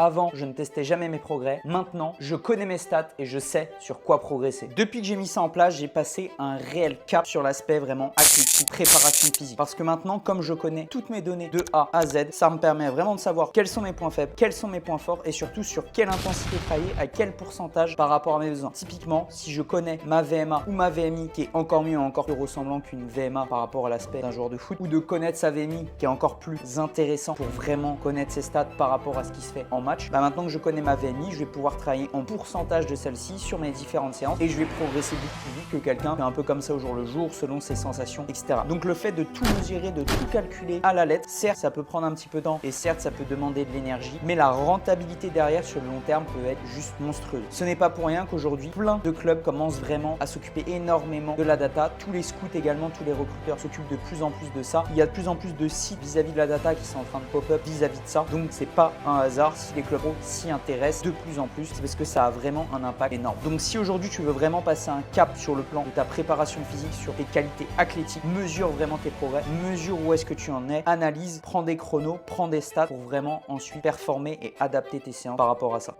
Avant, je ne testais jamais mes progrès. Maintenant, je connais mes stats et je sais sur quoi progresser. Depuis que j'ai mis ça en place, j'ai passé un réel cap sur l'aspect vraiment athlétique, préparation physique. Parce que maintenant, comme je connais toutes mes données de A à Z, ça me permet vraiment de savoir quels sont mes points faibles, quels sont mes points forts et surtout sur quelle intensité travailler, à quel pourcentage par rapport à mes besoins. Typiquement, si je connais ma VMA ou ma VMI qui est encore mieux, encore plus ressemblant qu'une VMA par rapport à l'aspect d'un joueur de foot, ou de connaître sa VMI qui est encore plus intéressant pour vraiment connaître ses stats par rapport à ce qui se fait en match, maintenant que je connais ma VMI, je vais pouvoir travailler en pourcentage de celle-ci sur mes différentes séances et je vais progresser beaucoup plus vite que quelqu'un qui est un peu comme ça au jour le jour selon ses sensations, etc. Donc le fait de tout mesurer, de tout calculer à la lettre, certes ça peut prendre un petit peu de temps et certes ça peut demander de l'énergie, mais la rentabilité derrière sur le long terme peut être juste monstrueuse. Ce n'est pas pour rien qu'aujourd'hui plein de clubs commencent vraiment à s'occuper énormément de la data. Tous les scouts également, tous les recruteurs s'occupent de plus en plus de ça. Il y a de plus en plus de sites vis-à-vis de la data qui sont en train de pop-up vis-à-vis de ça. Donc c'est pas un hasard si les clubs pro s'y intéressent de plus en plus, c'est parce que ça a vraiment un impact énorme. Donc si aujourd'hui tu veux vraiment passer un cap sur le plan de ta préparation physique, sur tes qualités athlétiques, mesure vraiment tes progrès, mesure où est-ce que tu en es, analyse, prends des chronos, prends des stats pour vraiment ensuite performer et adapter tes séances par rapport à ça.